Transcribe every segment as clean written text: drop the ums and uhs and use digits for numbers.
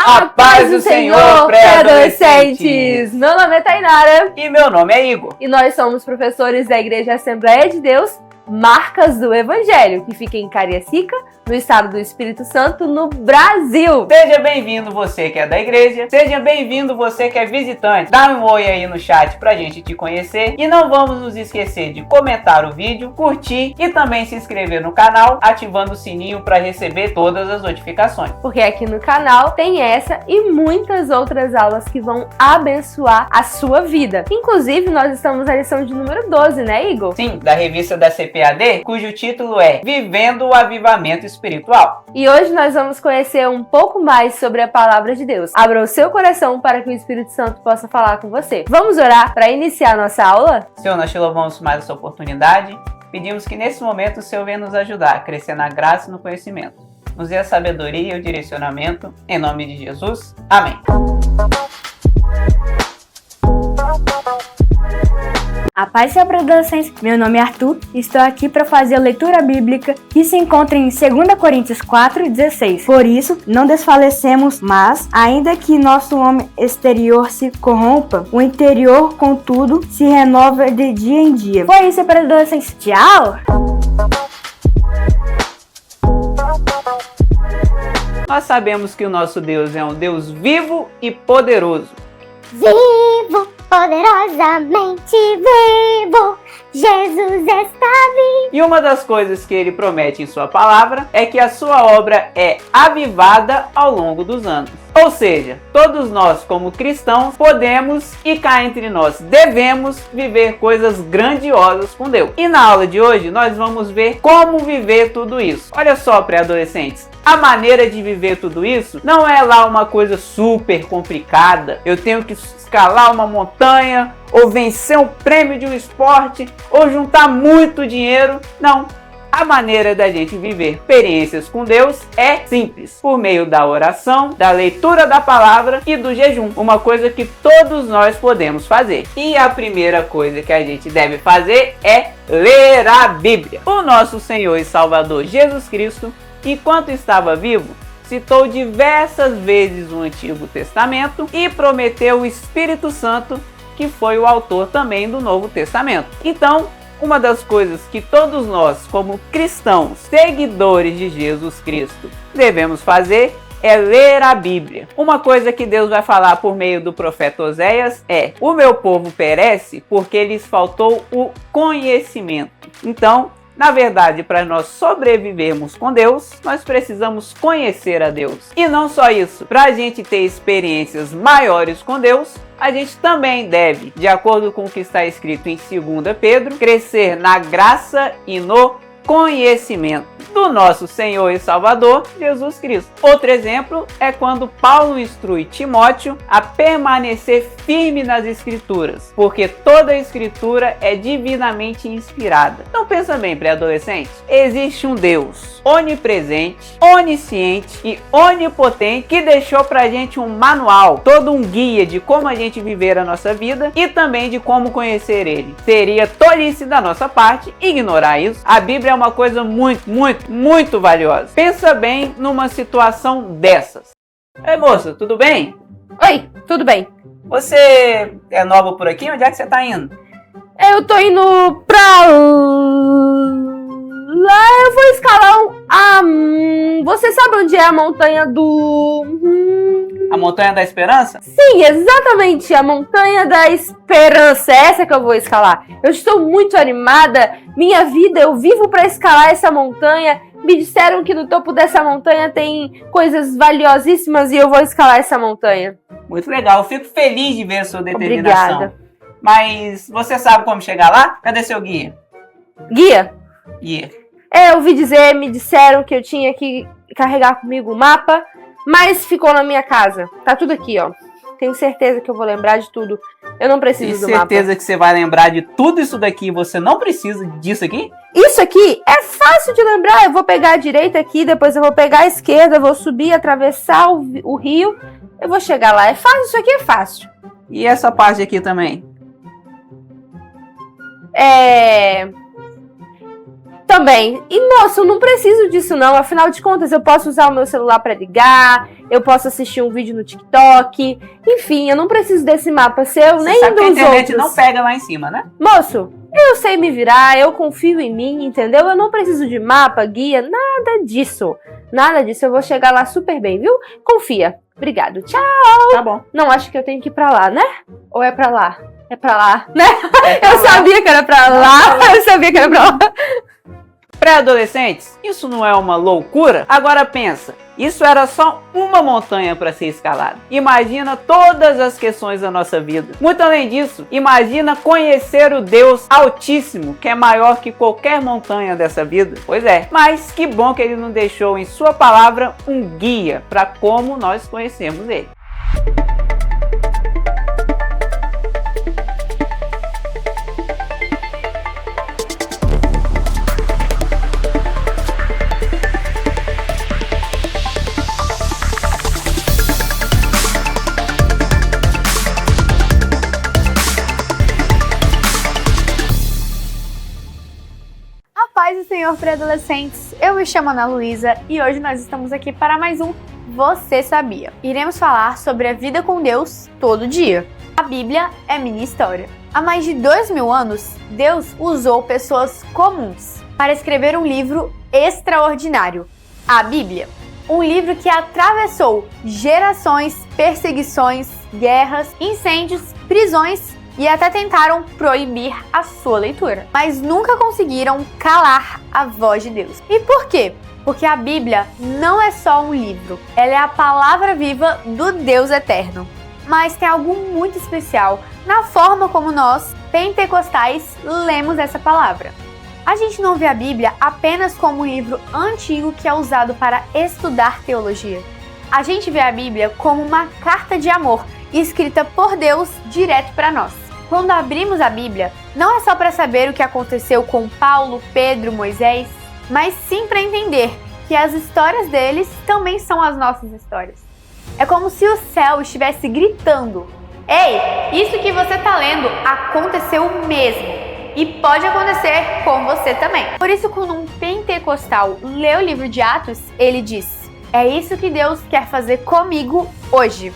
A paz do Senhor, pré-adolescentes! Meu nome é Tainara. E meu nome é Igor. E nós somos professores da Igreja Assembleia de Deus, Marcas do Evangelho, que fica em Cariacica, no estado do Espírito Santo, no Brasil. Seja bem-vindo você que é da igreja, seja bem-vindo você que é visitante. Dá um oi aí no chat pra gente te conhecer. E não vamos nos esquecer de comentar o vídeo, curtir e também se inscrever no canal, ativando o sininho para receber todas as notificações. Porque aqui no canal tem essa e muitas outras aulas que vão abençoar a sua vida. Inclusive, nós estamos na lição de número 12, né, Igor? Sim, da revista da CPAD, cujo título é Vivendo o Avivamento Espiritual. E hoje nós vamos conhecer um pouco mais sobre a palavra de Deus. Abra o seu coração para que o Espírito Santo possa falar com você. Vamos orar para iniciar nossa aula? Senhor, nós te louvamos mais essa oportunidade. Pedimos que nesse momento o Senhor venha nos ajudar a crescer na graça e no conhecimento. Nos dê a sabedoria e o direcionamento. Em nome de Jesus. Amém. A paz seja para adolescentes, meu nome é Arthur e estou aqui para fazer a leitura bíblica que se encontra em 2 Coríntios 4:16. Por isso, não desfalecemos, mas, ainda que nosso homem exterior se corrompa, o interior, contudo, se renova de dia em dia. Foi isso para adolescentes. Tchau! Nós sabemos que o nosso Deus é um Deus vivo e poderoso. Vivo, poderosamente vivo, Jesus está vivo. E uma das coisas que ele promete em sua palavra é que a sua obra é avivada ao longo dos anos. Ou seja, todos nós como cristãos podemos e cá entre nós devemos viver coisas grandiosas com Deus. E na aula de hoje nós vamos ver como viver tudo isso. Olha só, pré-adolescentes, a maneira de viver tudo isso não é lá uma coisa super complicada. Eu tenho que escalar uma montanha, ou vencer um prêmio de um esporte, ou juntar muito dinheiro. Não. A maneira da gente viver experiências com Deus é simples, por meio da oração, da leitura da palavra e do jejum, uma coisa que todos nós podemos fazer. E a primeira coisa que a gente deve fazer é ler a Bíblia. O nosso Senhor e Salvador Jesus Cristo, enquanto estava vivo, citou diversas vezes o Antigo Testamento e prometeu o Espírito Santo, que foi o autor também do Novo Testamento. Então, uma das coisas que todos nós, como cristãos, seguidores de Jesus Cristo, devemos fazer é ler a Bíblia. Uma coisa que Deus vai falar por meio do profeta Oséias é: o meu povo perece porque lhes faltou o conhecimento. Então, na verdade, para nós sobrevivermos com Deus, nós precisamos conhecer a Deus. E não só isso, para a gente ter experiências maiores com Deus, a gente também deve, de acordo com o que está escrito em 2 Pedro, crescer na graça e no conhecimento do nosso Senhor e Salvador, Jesus Cristo. Outro exemplo é quando Paulo instrui Timóteo a permanecer firme nas Escrituras, porque toda a Escritura é divinamente inspirada. Então pensa bem, pré-adolescente, existe um Deus onipresente, onisciente e onipotente que deixou pra gente um manual, todo um guia de como a gente viver a nossa vida e também de como conhecer Ele. Seria tolice da nossa parte ignorar isso. A Bíblia é uma coisa muito valiosa. Pensa bem numa situação dessas. Ei, moça, tudo bem? Oi, tudo bem. Você é nova por aqui? Onde é que você tá indo? Eu tô indo pra lá, eu vou escalar você sabe onde é a montanha do... A Montanha da Esperança? Sim, exatamente, a Montanha da Esperança, essa que eu vou escalar. Eu estou muito animada, minha vida, eu vivo para escalar essa montanha. Me disseram que no topo dessa montanha tem coisas valiosíssimas e eu vou escalar essa montanha. Muito legal, eu fico feliz de ver a sua determinação. Obrigada. Mas você sabe como chegar lá? Cadê seu guia? Guia? Guia. Eu ouvi dizer, me disseram que eu tinha que carregar comigo o mapa, mas ficou na minha casa. Tá tudo aqui, ó. Tenho certeza que eu vou lembrar de tudo. Eu não preciso do mapa. Tem certeza que você vai lembrar de tudo isso daqui e você não precisa disso aqui? Isso aqui é fácil de lembrar. Eu vou pegar a direita aqui, depois eu vou pegar a esquerda, vou subir, atravessar o rio. Eu vou chegar lá. É fácil, isso aqui é fácil. E essa parte aqui também? Também. E, moço, eu não preciso disso, não. Afinal de contas, eu posso usar o meu celular pra ligar, eu posso assistir um vídeo no TikTok. Enfim, eu não preciso desse mapa seu, Você nem sabe que a dos internet outros. não pega lá em cima, né? Moço, eu sei me virar, eu confio em mim, entendeu? Eu não preciso de mapa, guia, nada disso. Nada disso, eu vou chegar lá super bem, viu? Confia. Obrigado, tchau. Tá bom. Não, acho que eu tenho que ir pra lá, né? Ou é pra lá? É pra lá, né? É pra Eu lá. sabia que era pra lá, eu sabia que era pra lá. Pré-adolescentes, isso não é uma loucura? Agora pensa, isso era só uma montanha para ser escalada. Imagina todas as questões da nossa vida. Muito além disso, imagina conhecer o Deus Altíssimo, que é maior que qualquer montanha dessa vida. Pois é, mas que bom que ele nos deixou em sua palavra um guia para como nós conhecemos ele. Paz do Senhor pré-adolescentes, eu me chamo Ana Luísa e hoje nós estamos aqui para mais um Você Sabia? Iremos falar sobre a vida com Deus todo dia. A Bíblia é minha história. Há mais de 2000 anos, Deus usou pessoas comuns para escrever um livro extraordinário, a Bíblia. Um livro que atravessou gerações, perseguições, guerras, incêndios, prisões e até tentaram proibir a sua leitura, mas nunca conseguiram calar a voz de Deus. E por quê? Porque a Bíblia não é só um livro, ela é a palavra viva do Deus eterno. Mas tem algo muito especial na forma como nós, pentecostais, lemos essa palavra. A gente não vê a Bíblia apenas como um livro antigo que é usado para estudar teologia. A gente vê a Bíblia como uma carta de amor escrita por Deus direto para nós. Quando abrimos a Bíblia, não é só para saber o que aconteceu com Paulo, Pedro, Moisés, mas sim para entender que as histórias deles também são as nossas histórias. É como se o céu estivesse gritando: "Ei, isso que você está lendo aconteceu mesmo e pode acontecer com você também." Por isso, quando um pentecostal lê o livro de Atos, ele diz: "É isso que Deus quer fazer comigo hoje."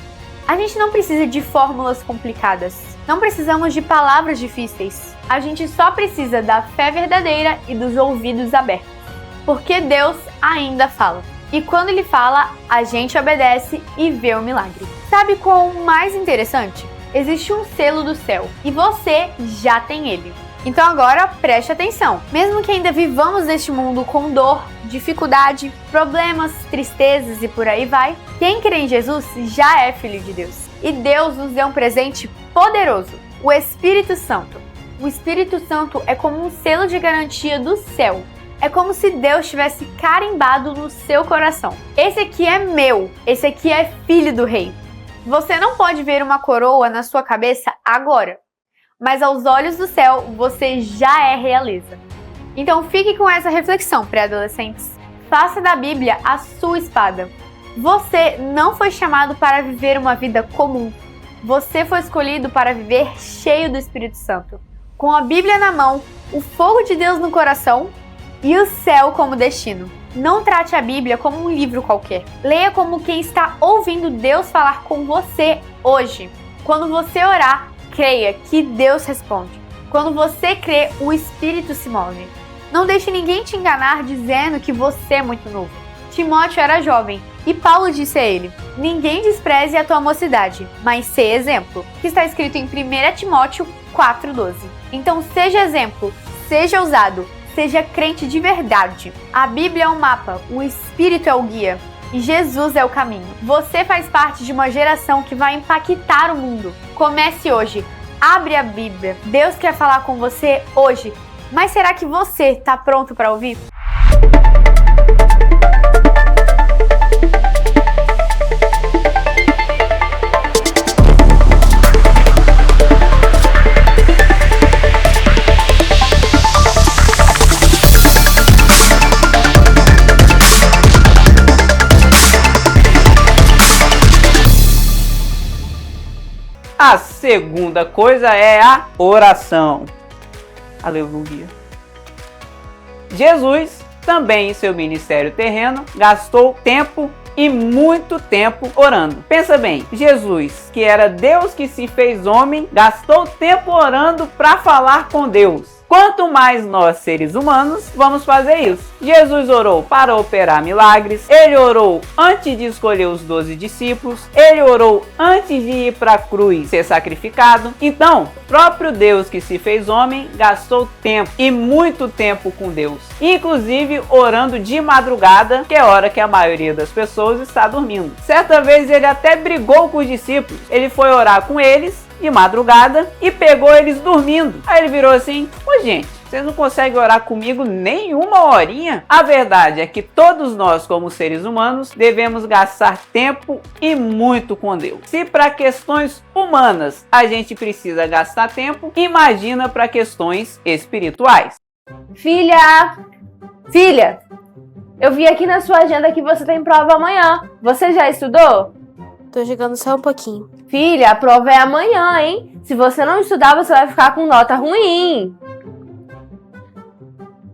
A gente não precisa de fórmulas complicadas. Não precisamos de palavras difíceis. A gente só precisa da fé verdadeira e dos ouvidos abertos. Porque Deus ainda fala. E quando Ele fala, a gente obedece e vê o milagre. Sabe qual é o mais interessante? Existe um selo do céu e você já tem ele. Então agora preste atenção. Mesmo que ainda vivamos neste mundo com dor, dificuldade, problemas, tristezas e por aí vai, quem crê em Jesus já é filho de Deus. E Deus nos deu um presente poderoso, o Espírito Santo. O Espírito Santo é como um selo de garantia do céu. É como se Deus tivesse carimbado no seu coração. Esse aqui é meu, esse aqui é filho do rei. Você não pode ver uma coroa na sua cabeça agora, mas aos olhos do céu você já é realeza. Então fique com essa reflexão, pré-adolescentes. Faça da Bíblia a sua espada. Você não foi chamado para viver uma vida comum. Você foi escolhido para viver cheio do Espírito Santo, com a Bíblia na mão, o fogo de Deus no coração e o céu como destino. Não trate a Bíblia como um livro qualquer. Leia como quem está ouvindo Deus falar com você hoje. Quando você orar, creia que Deus responde. Quando você crê, o Espírito se move. Não deixe ninguém te enganar dizendo que você é muito novo. Timóteo era jovem e Paulo disse a ele: "Ninguém despreze a tua mocidade, mas sê exemplo", que está escrito em 1 Timóteo 4,12. Então seja exemplo, seja ousado, seja crente de verdade. A Bíblia é o mapa, o Espírito é o guia e Jesus é o caminho. Você faz parte de uma geração que vai impactar o mundo. Comece hoje, abre a Bíblia. Deus quer falar com você hoje, mas será que você está pronto para ouvir? A segunda coisa é a oração. Aleluia. Jesus também em seu ministério terreno gastou tempo e muito tempo orando. Pensa bem, Jesus, que era Deus que se fez homem, gastou tempo orando para falar com Deus. Quanto mais nós, seres humanos, vamos fazer isso. Jesus orou para operar milagres, ele orou antes de escolher os 12 discípulos, ele orou antes de ir para a cruz ser sacrificado. Então, o próprio Deus que se fez homem gastou tempo e muito tempo com Deus, inclusive orando de madrugada, que é a hora que a maioria das pessoas está dormindo. Certa vez ele até brigou com os discípulos, ele foi orar com eles de madrugada e pegou eles dormindo. Aí ele virou assim: ô gente, vocês não conseguem orar comigo nem uma horinha? A verdade é que todos nós, como seres humanos, devemos gastar tempo e muito com Deus. Se para questões humanas a gente precisa gastar tempo, imagina para questões espirituais. Filha, eu vi aqui na sua agenda que você tem prova amanhã. Você já estudou? Tô jogando só um pouquinho. Filha, a prova é amanhã, hein? Se você não estudar, você vai ficar com nota ruim.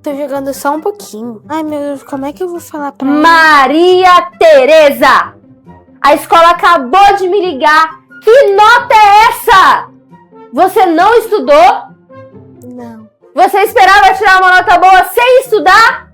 Tô jogando só um pouquinho. Ai, meu Deus, como é que eu vou falar pra ela? Maria Tereza! A escola acabou de me ligar. Que nota é essa? Você não estudou? Não. Você esperava tirar uma nota boa sem estudar?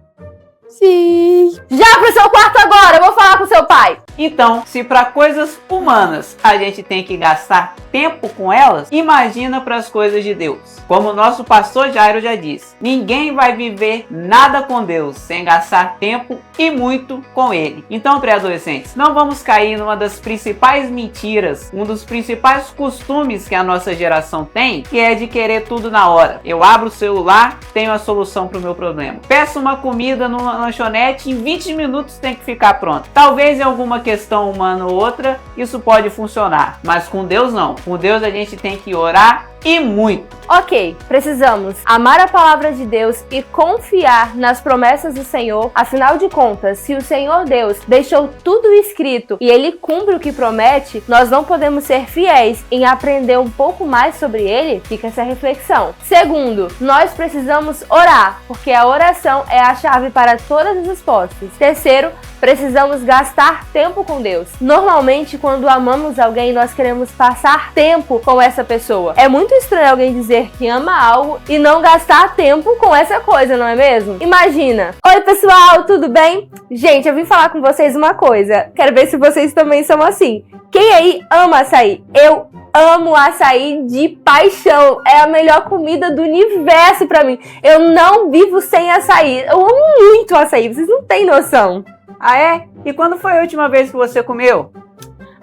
Sim. Já pro seu quarto agora, eu vou falar com seu pai. Então, se para coisas humanas a gente tem que gastar tempo com elas, imagina para as coisas de Deus. Como o nosso pastor Jairo já disse, ninguém vai viver nada com Deus sem gastar tempo e muito com Ele. Então, pré-adolescentes, não vamos cair numa das principais mentiras, um dos principais costumes que a nossa geração tem, que é de querer tudo na hora. Eu abro o celular, tenho a solução para o meu problema. Peço uma comida numa lanchonete, em 20 minutos tem que ficar pronto. Talvez em alguma questão humana ou outra, isso pode funcionar, mas com Deus não. Com Deus a gente tem que orar e muito. Ok, precisamos amar a palavra de Deus e confiar nas promessas do Senhor. Afinal de contas, se o Senhor Deus deixou tudo escrito e Ele cumpre o que promete, nós não podemos ser fiéis em aprender um pouco mais sobre Ele? Fica essa reflexão. Segundo, nós precisamos orar, porque a oração é a chave para todas as respostas. Terceiro, precisamos gastar tempo com Deus. Normalmente, quando amamos alguém, nós queremos passar tempo com essa pessoa. É muito estranho alguém dizer que ama algo e não gastar tempo com essa coisa, não é mesmo? Imagina. Oi, pessoal, tudo bem? Gente, eu vim falar com vocês uma coisa. Quero ver se vocês também são assim. Quem aí ama açaí? Eu amo açaí de paixão. É a melhor comida do universo pra mim. Eu não vivo sem açaí. Eu amo muito açaí, vocês não têm noção. Ah, é? E quando foi a última vez que você comeu?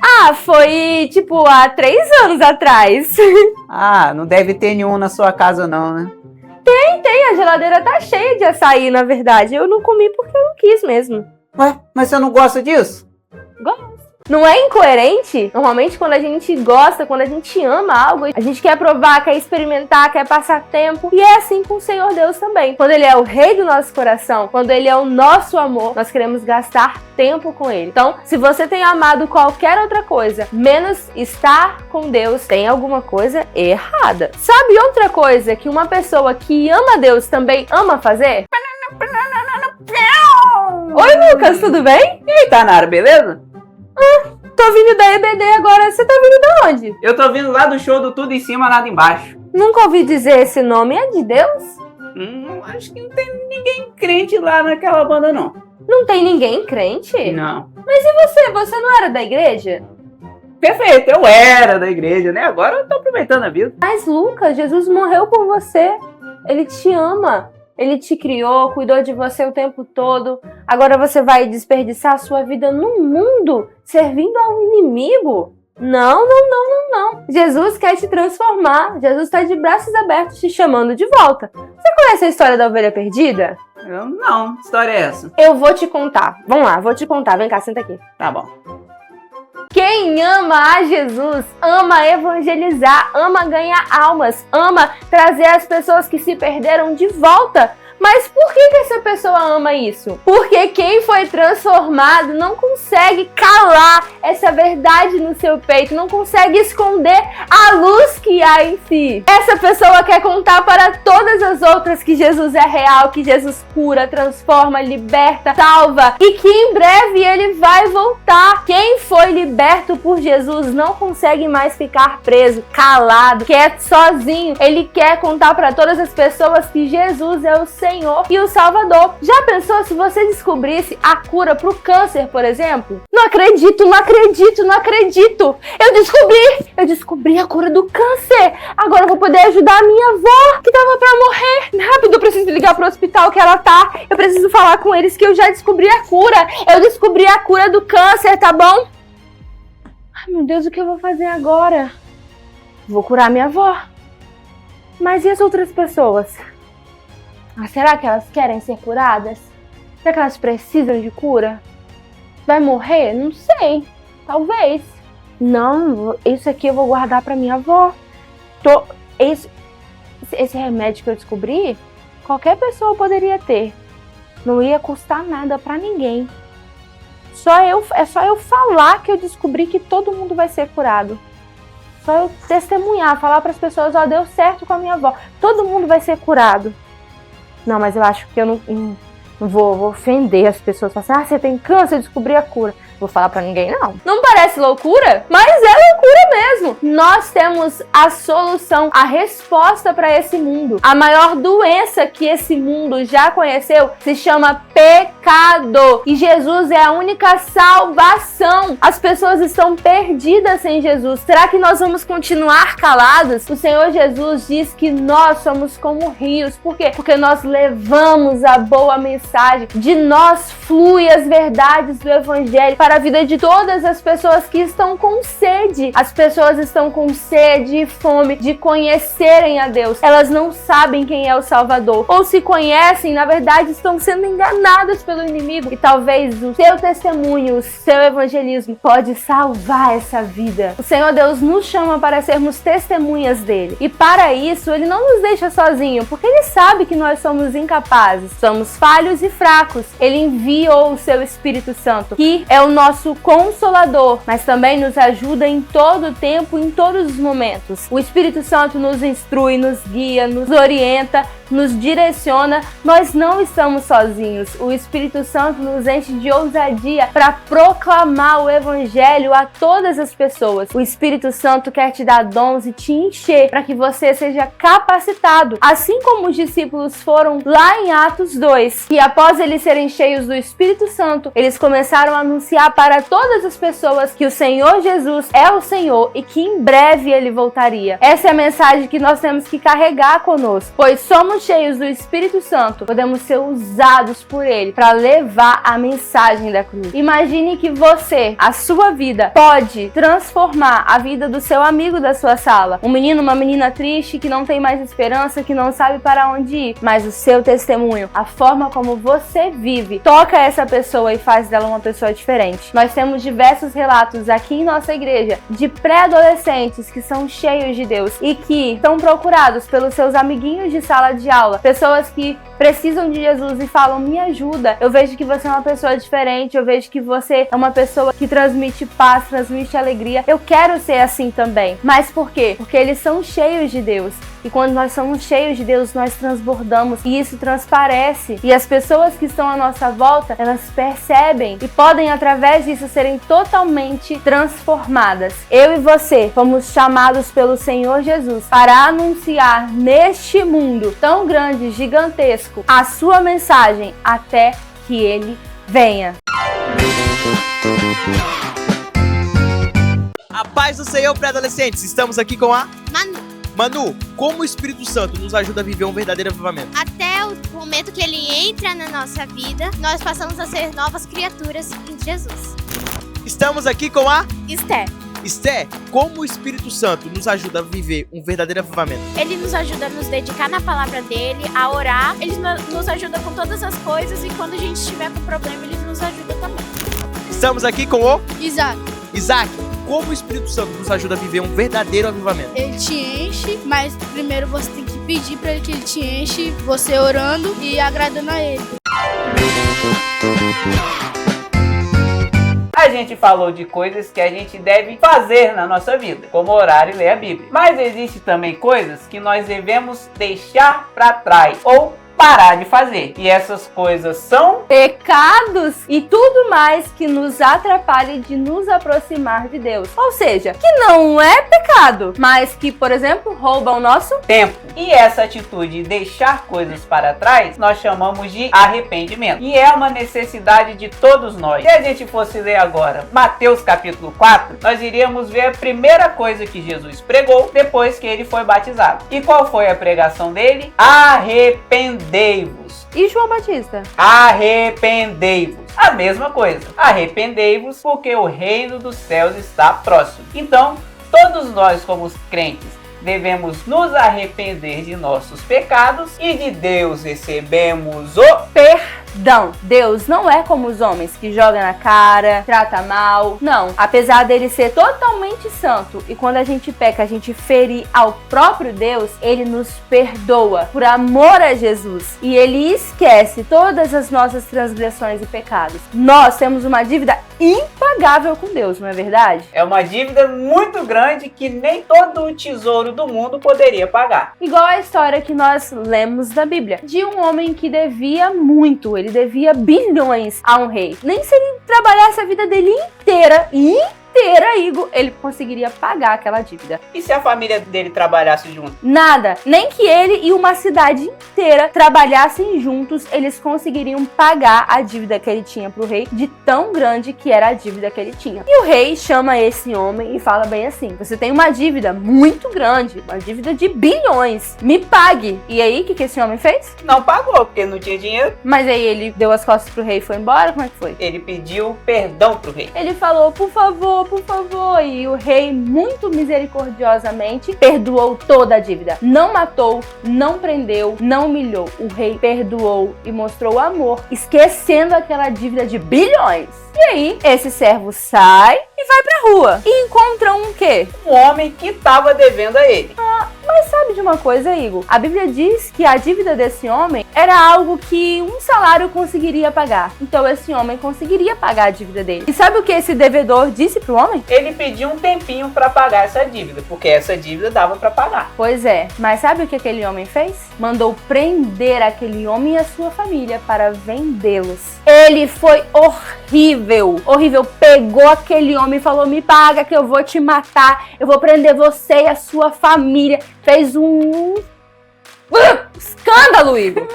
Ah, foi tipo há 3 anos atrás. Ah, não deve ter nenhum na sua casa não, né? Tem, a geladeira tá cheia de açaí, na verdade. Eu não comi porque eu não quis mesmo. Ué, mas você não gosta disso? Não é incoerente? Normalmente quando a gente gosta, quando a gente ama algo, a gente quer provar, quer experimentar, quer passar tempo. E é assim com o Senhor Deus também. Quando Ele é o rei do nosso coração, quando Ele é o nosso amor, nós queremos gastar tempo com Ele. Então, se você tem amado qualquer outra coisa, menos estar com Deus, tem alguma coisa errada. Sabe outra coisa que uma pessoa que ama Deus também ama fazer? Oi, Lucas, tudo bem? E aí, Tanara, beleza? Tô vindo da EBD agora, você tá vindo de onde? Eu tô vindo lá do show do Tudo em Cima, Nada Embaixo. Nunca ouvi dizer esse nome, é de Deus? Acho que não tem ninguém crente lá naquela banda, não. Não tem ninguém crente? Não. Mas e você? Você não era da igreja? Perfeito, eu era da igreja, né? Agora eu tô aproveitando a vida. Mas Lucas, Jesus morreu por você. Ele te ama. Ele te criou, cuidou de você o tempo todo. Agora você vai desperdiçar a sua vida no mundo servindo ao inimigo? Não. Jesus quer te transformar. Jesus está de braços abertos te chamando de volta. Você conhece a história da ovelha perdida? Eu não. Que história é essa? Eu vou te contar. Vamos lá, vou te contar. Vem cá, senta aqui. Tá bom. Quem ama a Jesus, ama evangelizar, ama ganhar almas, ama trazer as pessoas que se perderam de volta Mas por que essa pessoa ama isso? Porque quem foi transformado não consegue calar essa verdade no seu peito, não consegue esconder a luz que há em si. Essa pessoa quer contar para todas as outras que Jesus é real, que Jesus cura, transforma, liberta, salva e que em breve ele vai voltar. Quem foi liberto por Jesus não consegue mais ficar preso, calado, quieto, sozinho. Ele quer contar para todas as pessoas que Jesus é o Senhor e o Salvador. Já pensou se você descobrisse a cura para o câncer, por exemplo? Não acredito, não acredito, não acredito. Eu descobri a cura do câncer. Agora eu vou poder ajudar a minha avó que tava para morrer. Rápido, eu preciso ligar pro hospital que ela tá. Eu preciso falar com eles que eu já descobri a cura. Eu descobri a cura do câncer, tá bom? Ai, meu Deus, o que eu vou fazer agora? Vou curar minha avó. Mas e as outras pessoas? Será que elas querem ser curadas? Será que elas precisam de cura? Vai morrer? Não sei. Talvez. Não, isso aqui eu vou guardar pra minha avó. Esse remédio que eu descobri, qualquer pessoa poderia ter. Não ia custar nada pra ninguém. É só eu falar que eu descobri que todo mundo vai ser curado. Só eu testemunhar, falar para as pessoas, deu certo com a minha avó. Todo mundo vai ser curado. Não, mas eu acho que eu não vou ofender as pessoas. Falar assim, você tem câncer, eu descobri a cura. Vou falar pra ninguém, não. Não parece loucura? Mas é loucura mesmo. Nós temos a solução, a resposta para esse mundo. A maior doença que esse mundo já conheceu se chama pecado. E Jesus é a única salvação. As pessoas estão perdidas sem Jesus. Será que nós vamos continuar calados? O Senhor Jesus diz que nós somos como rios. Por quê? Porque nós levamos a boa mensagem. De nós flui as verdades do Evangelho para a vida de todas as pessoas que estão com sede. As pessoas estão com sede e fome de conhecerem a Deus. Elas não sabem quem é o Salvador. Ou se conhecem, na verdade, estão sendo enganadas pelo inimigo. E talvez o seu testemunho, o seu evangelismo pode salvar essa vida. O Senhor Deus nos chama para sermos testemunhas dele. E para isso, ele não nos deixa sozinho, porque ele sabe que nós somos incapazes. Somos falhos e fracos. Ele enviou o seu Espírito Santo, que é o nosso consolador, mas também nos ajuda em todo o tempo, em todos os momentos. O Espírito Santo nos instrui, nos guia, nos orienta, nos direciona. Nós não estamos sozinhos. O Espírito Santo nos enche de ousadia para proclamar o Evangelho a todas as pessoas. O Espírito Santo quer te dar dons e te encher para que você seja capacitado, assim como os discípulos foram lá em Atos 2, e após eles serem cheios do Espírito Santo, eles começaram a anunciar para todas as pessoas que o Senhor Jesus é o Senhor e que em breve ele voltaria. Essa é a mensagem que nós temos que carregar conosco, pois somos cheios do Espírito Santo, podemos ser usados por ele para levar a mensagem da cruz. Imagine que você, a sua vida, pode transformar a vida do seu amigo da sua sala. Um menino, uma menina triste que não tem mais esperança, que não sabe para onde ir, mas o seu testemunho, a forma como você vive, toca essa pessoa e faz dela uma pessoa diferente. Nós temos diversos relatos aqui em nossa igreja de pré-adolescentes que são cheios de Deus e que são procurados pelos seus amiguinhos de sala de aula, pessoas que precisam de Jesus e falam, me ajuda, eu vejo que você é uma pessoa diferente, eu vejo que você é uma pessoa que transmite paz, transmite alegria, eu quero ser assim também. Mas por quê? Porque eles são cheios de Deus. E quando nós somos cheios de Deus, nós transbordamos e isso transparece. E as pessoas que estão à nossa volta, elas percebem e podem, através disso, serem totalmente transformadas. Eu e você fomos chamados pelo Senhor Jesus para anunciar neste mundo tão grande, gigantesco, a sua mensagem até que Ele venha. A paz do Senhor para adolescentes. Estamos aqui com a Manu, como o Espírito Santo nos ajuda a viver um verdadeiro avivamento? Até o momento que ele entra na nossa vida, nós passamos a ser novas criaturas em Jesus. Estamos aqui com a Esther, como o Espírito Santo nos ajuda a viver um verdadeiro avivamento? Ele nos ajuda a nos dedicar na palavra dele, a orar. Ele nos ajuda com todas as coisas e quando a gente estiver com problema, ele nos ajuda também. Estamos aqui com o Isaac, como o Espírito Santo nos ajuda a viver um verdadeiro avivamento? ele te enche, mas primeiro você tem que pedir para que ele te enche, você orando e agradando a ele. A gente falou de coisas que a gente deve fazer na nossa vida, como orar e ler a Bíblia. Mas existem também coisas que nós devemos deixar para trás ou parar de fazer. E essas coisas são pecados e tudo mais que nos atrapalhe de nos aproximar de Deus. Ou seja, que não é pecado, mas que, por exemplo, rouba o nosso tempo. E essa atitude de deixar coisas para trás, nós chamamos de arrependimento. E é uma necessidade de todos nós. Se a gente fosse ler agora Mateus capítulo 4, nós iríamos ver a primeira coisa que Jesus pregou depois que ele foi batizado. E qual foi a pregação dele? Arrependei-vos. E João Batista? Arrependei-vos. A mesma coisa. Arrependei-vos porque o reino dos céus está próximo. Então, todos nós como crentes devemos nos arrepender de nossos pecados e de Deus recebemos o perdão. Deus não é como os homens que joga na cara, trata mal. Não. Apesar dele ser totalmente santo e quando a gente peca, a gente ferir ao próprio Deus, ele nos perdoa por amor a Jesus. E ele esquece todas as nossas transgressões e pecados. Nós temos uma dívida impagável com Deus, não é verdade? É uma dívida muito grande que nem todo o tesouro do mundo poderia pagar. Igual a história que nós lemos da Bíblia, de um homem que devia muito, ele devia bilhões a um rei. Nem se ele trabalhasse a vida dele inteira, Igor, ele conseguiria pagar aquela dívida. E se a família dele trabalhasse junto? Nada. Nem que ele e uma cidade inteira trabalhassem juntos, eles conseguiriam pagar a dívida que ele tinha pro rei, de tão grande que era a dívida que ele tinha. E o rei chama esse homem e fala bem assim: você tem uma dívida muito grande, uma dívida de bilhões, me pague. E aí, o que esse homem fez? Não pagou, porque não tinha dinheiro. Mas aí ele deu as costas pro rei e foi embora? Como é que foi? Ele pediu perdão pro rei. Ele falou, por favor, e o rei, muito misericordiosamente, perdoou toda a dívida. Não matou, não prendeu, não humilhou. O rei perdoou e mostrou amor, esquecendo aquela dívida de bilhões. E aí, esse servo sai e vai pra rua. E encontra um quê? Um homem que estava devendo a ele. Mas sabe de uma coisa, Igor? A Bíblia diz que a dívida desse homem era algo que um salário conseguiria pagar. Então esse homem conseguiria pagar a dívida dele. E sabe o que esse devedor disse pro homem? Ele pediu um tempinho para pagar essa dívida, porque essa dívida dava para pagar. Pois é, mas sabe o que aquele homem fez? Mandou prender aquele homem e a sua família para vendê-los. Ele foi horrível, pegou aquele homem e falou, me paga que eu vou te matar, eu vou prender você e a sua família. Fez um escândalo, Igor.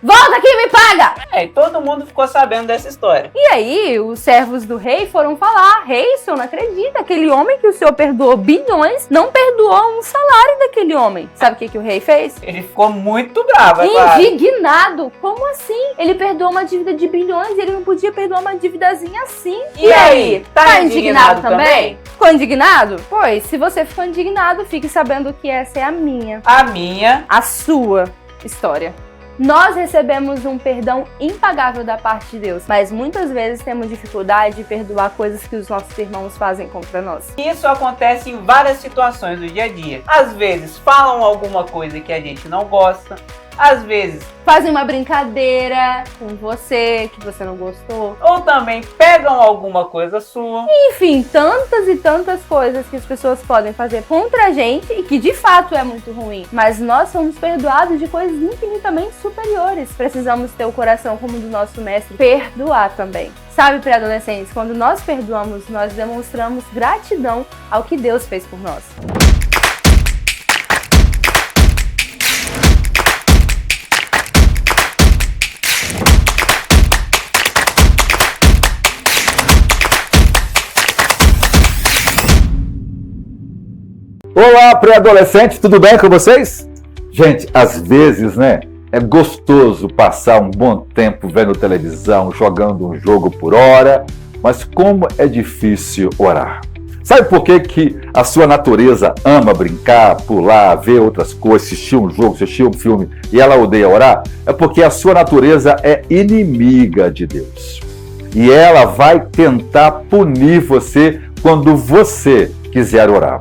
Volta aqui e me paga! E todo mundo ficou sabendo dessa história. E aí, os servos do rei foram falar, rei, o senhor não acredita, aquele homem que o senhor perdoou bilhões, não perdoou um salário daquele homem. Sabe o que o rei fez? Ele ficou muito bravo, indignado. Como assim? Ele perdoou uma dívida de bilhões e ele não podia perdoar uma dívidazinha assim. E aí? Tá indignado também? Ficou indignado? Pois, se você ficou indignado, fique sabendo que essa é a sua história. Nós recebemos um perdão impagável da parte de Deus, mas muitas vezes temos dificuldade de perdoar coisas que os nossos irmãos fazem contra nós. Isso acontece em várias situações do dia a dia. Às vezes falam alguma coisa que a gente não gosta, às vezes fazem uma brincadeira com você, que você não gostou. Ou também pegam alguma coisa sua. Enfim, tantas e tantas coisas que as pessoas podem fazer contra a gente e que de fato é muito ruim. Mas nós somos perdoados de coisas infinitamente superiores. Precisamos ter o coração como o do nosso mestre, perdoar também. Sabe, pré-adolescentes, quando nós perdoamos, nós demonstramos gratidão ao que Deus fez por nós. Olá, pré-adolescentes, tudo bem com vocês? Gente, às vezes, né, é gostoso passar um bom tempo vendo televisão, jogando um jogo por hora, mas como é difícil orar. Sabe por que a sua natureza ama brincar, pular, ver outras coisas, assistir um jogo, assistir um filme e ela odeia orar? É porque a sua natureza é inimiga de Deus. E ela vai tentar punir você quando você quiser orar.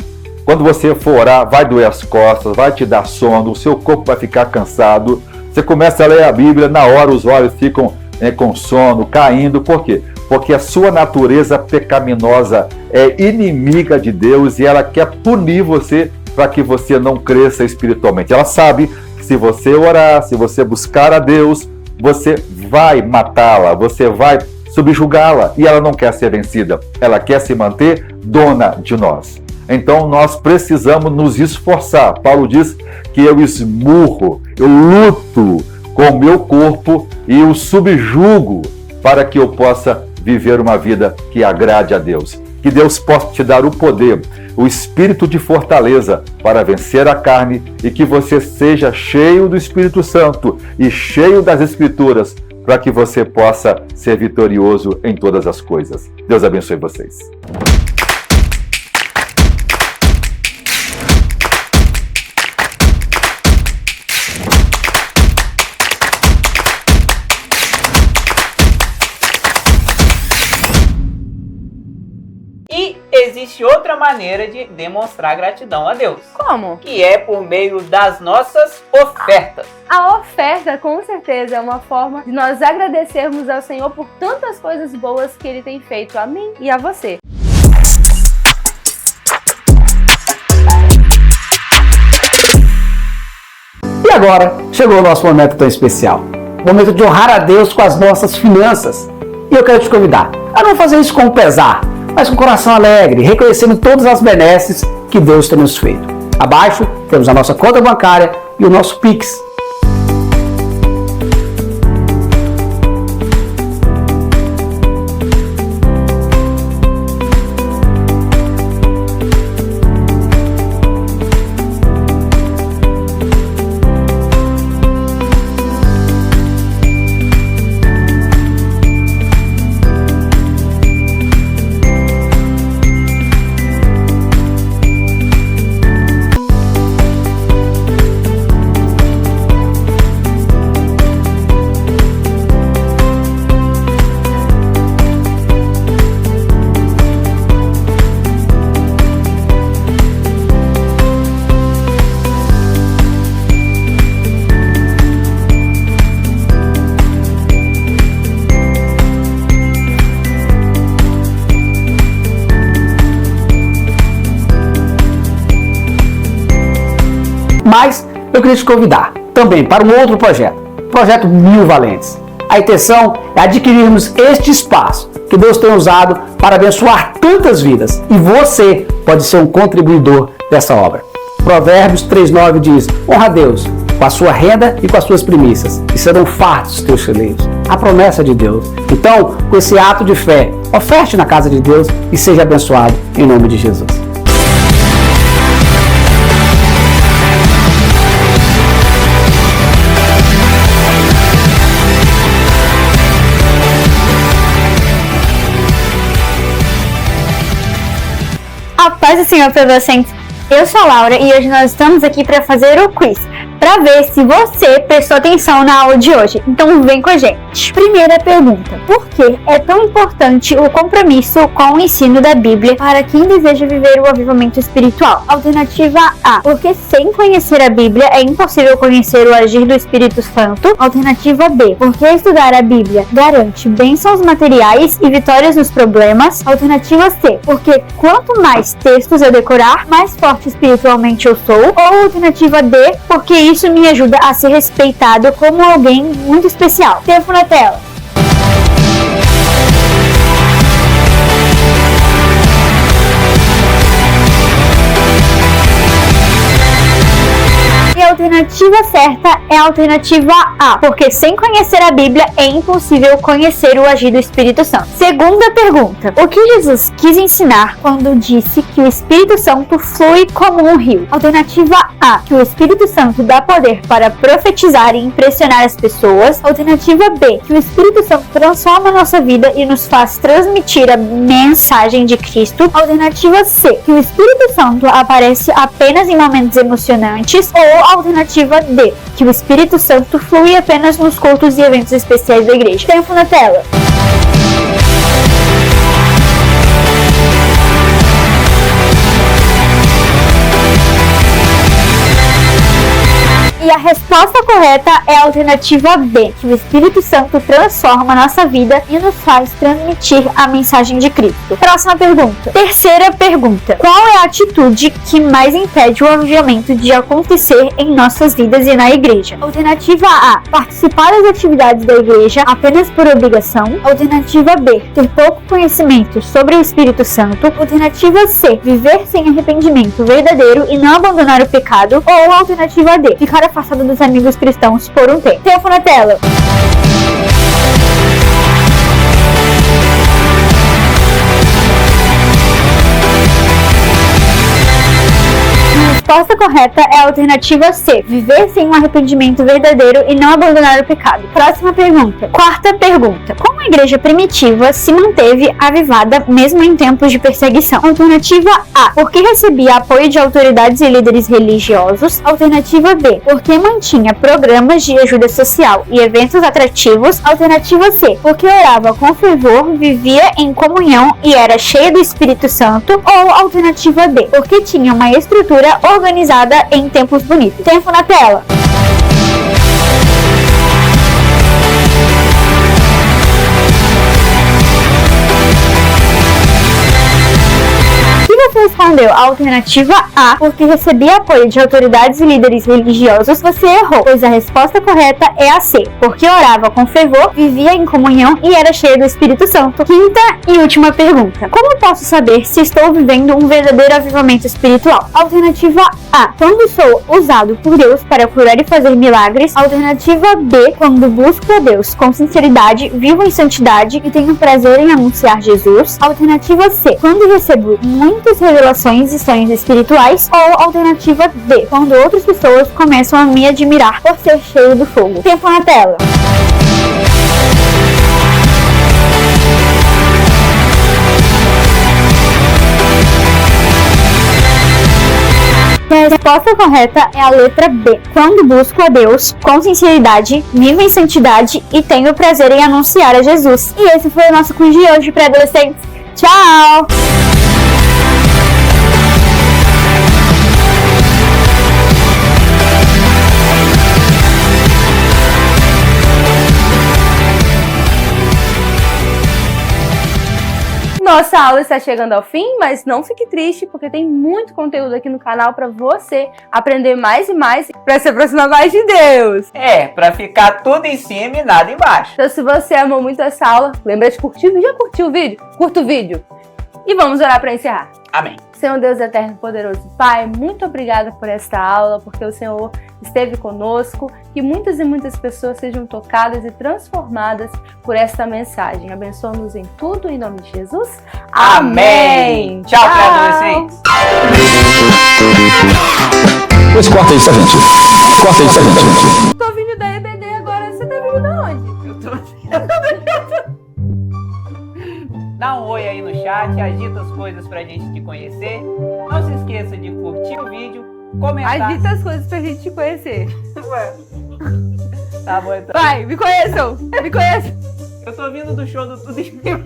Quando você for orar, vai doer as costas, vai te dar sono, o seu corpo vai ficar cansado. Você começa a ler a Bíblia, na hora os olhos ficam com sono, caindo. Por quê? Porque a sua natureza pecaminosa é inimiga de Deus e ela quer punir você para que você não cresça espiritualmente. Ela sabe que se você orar, se você buscar a Deus, você vai matá-la, você vai subjugá-la, e ela não quer ser vencida, ela quer se manter dona de nós. Então nós precisamos nos esforçar. Paulo diz que eu esmurro, eu luto com o meu corpo e o subjugo para que eu possa viver uma vida que agrade a Deus. Que Deus possa te dar o poder, o espírito de fortaleza para vencer a carne e que você seja cheio do Espírito Santo e cheio das Escrituras para que você possa ser vitorioso em todas as coisas. Deus abençoe vocês. E existe outra maneira de demonstrar gratidão a Deus. Como? Que é por meio das nossas ofertas. A oferta, com certeza, é uma forma de nós agradecermos ao Senhor por tantas coisas boas que Ele tem feito a mim e a você. E agora, chegou o nosso momento tão especial. Momento de honrar a Deus com as nossas finanças. E eu quero te convidar a não fazer isso com pesar, mas com coração alegre, reconhecendo todas as benesses que Deus tem nos feito. Abaixo temos a nossa conta bancária e o nosso Pix. Mas eu queria te convidar também para um outro projeto, o Projeto 1000 Valentes. A intenção é adquirirmos este espaço que Deus tem usado para abençoar tantas vidas e você pode ser um contribuidor dessa obra. Provérbios 3:9 diz: honra a Deus com a sua renda e com as suas primícias, e serão fartos os teus celeiros. A promessa de Deus. Então, com esse ato de fé, oferte na casa de Deus e seja abençoado em nome de Jesus. A paz do Senhor para vocês. Eu sou a Laura e hoje nós estamos aqui para fazer o quiz, para ver se você prestou atenção na aula de hoje. Então vem com a gente. Primeira pergunta: por que é tão importante o compromisso com o ensino da Bíblia para quem deseja viver o avivamento espiritual? Alternativa A: porque sem conhecer a Bíblia é impossível conhecer o agir do Espírito Santo. Alternativa B: porque estudar a Bíblia garante bênçãos materiais e vitórias nos problemas. Alternativa C: porque quanto mais textos eu decorar, mais forte espiritualmente eu sou. Ou alternativa D: porque isso me ajuda a ser respeitado como alguém muito especial. Tempo na tela. E a alternativa certa é a alternativa A, porque sem conhecer a Bíblia é impossível conhecer o agir do Espírito Santo. Segunda pergunta: o que Jesus quis ensinar quando disse que o Espírito Santo flui como um rio? Alternativa A: que o Espírito Santo dá poder para profetizar e impressionar as pessoas. Alternativa B: que o Espírito Santo transforma a nossa vida e nos faz transmitir a mensagem de Cristo. Alternativa C: que o Espírito Santo aparece apenas em momentos emocionantes. Ou alternativa D: que o Espírito Santo flui apenas nos cultos e eventos especiais da igreja. Tempo na tela. E a resposta correta é a alternativa B, que o Espírito Santo transforma a nossa vida e nos faz transmitir a mensagem de Cristo. Próxima pergunta. Terceira pergunta. Qual é a atitude que mais impede o avivamento de acontecer em nossas vidas e na igreja? Alternativa A. Participar das atividades da igreja apenas por obrigação. Alternativa B. Ter pouco conhecimento sobre o Espírito Santo. Alternativa C. Viver sem arrependimento verdadeiro e não abandonar o pecado. Ou alternativa D. Ficar afastado dos amigos cristãos por um tempo. Tempo na tela. A resposta correta é a alternativa C, viver sem um arrependimento verdadeiro e não abandonar o pecado. Próxima pergunta. Quarta pergunta. Como a igreja primitiva se manteve avivada mesmo em tempos de perseguição? Alternativa A, porque recebia apoio de autoridades e líderes religiosos. Alternativa B, porque mantinha programas de ajuda social e eventos atrativos. Alternativa C, porque orava com fervor, vivia em comunhão e era cheia do Espírito Santo. Ou alternativa D, porque tinha uma estrutura organizada em templos bonitos. Tempo na tela. Se você respondeu a alternativa A, porque recebia apoio de autoridades e líderes religiosos, você errou, pois a resposta correta é a C, porque orava com fervor, vivia em comunhão e era cheio do Espírito Santo. Quinta e última pergunta. Como posso saber se estou vivendo um verdadeiro avivamento espiritual? Alternativa A, quando sou usado por Deus para curar e fazer milagres. Alternativa B, quando busco a Deus com sinceridade, vivo em santidade e tenho prazer em anunciar Jesus. Alternativa C, quando recebo muitas revelações e sonhos espirituais. Ou alternativa D, quando outras pessoas começam a me admirar por ser cheio do fogo. Tempo na tela. A resposta correta é a letra B. Quando busco a Deus com sinceridade, vivo em santidade e tenho prazer em anunciar a Jesus. E esse foi o nosso quiz de hoje para adolescentes. Tchau! Nossa aula está chegando ao fim, mas não fique triste, porque tem muito conteúdo aqui no canal para você aprender mais e mais para se aproximar mais de Deus. Para ficar tudo em cima e nada embaixo. Então, se você amou muito essa aula, lembra de curtir. Já curtiu o vídeo? Curta o vídeo. E vamos orar para encerrar. Amém. Senhor Deus eterno e poderoso Pai, muito obrigada por esta aula, porque o Senhor esteve conosco, que muitas e muitas pessoas sejam tocadas e transformadas por esta mensagem. Abençoa-nos em tudo, em nome de Jesus. Amém! Tchau, pré-adolescentes! Pois corta isso, gente. Corta isso, gente. Tô vindo da EBD agora, você tá vindo de onde? Eu tô... Dá um oi aí no chat, agita as coisas pra gente te conhecer. Não se esqueça de curtir o vídeo, comentar. Agita as coisas pra gente te conhecer. Tá bom, então. Vai, me conheçam! Me conheçam! Eu tô vindo do show do Tudo em Cima.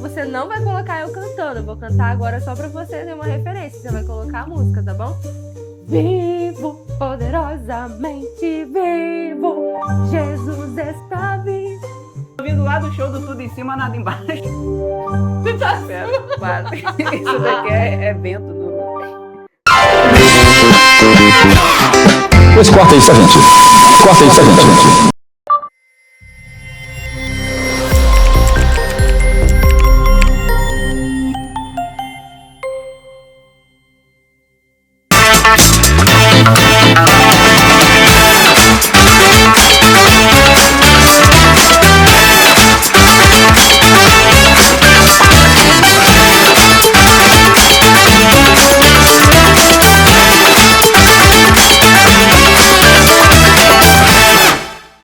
Você não vai colocar eu cantando. Eu vou cantar agora só pra você ter uma referência. Você vai colocar a música, tá bom? Vivo, poderosamente vivo. Jesus está vivo. Tô vindo lá do show do Tudo em Cima, nada embaixo. Você tá certo? Quase. Isso daqui é vento do... Pois corta isso, gente. Corta isso, gente.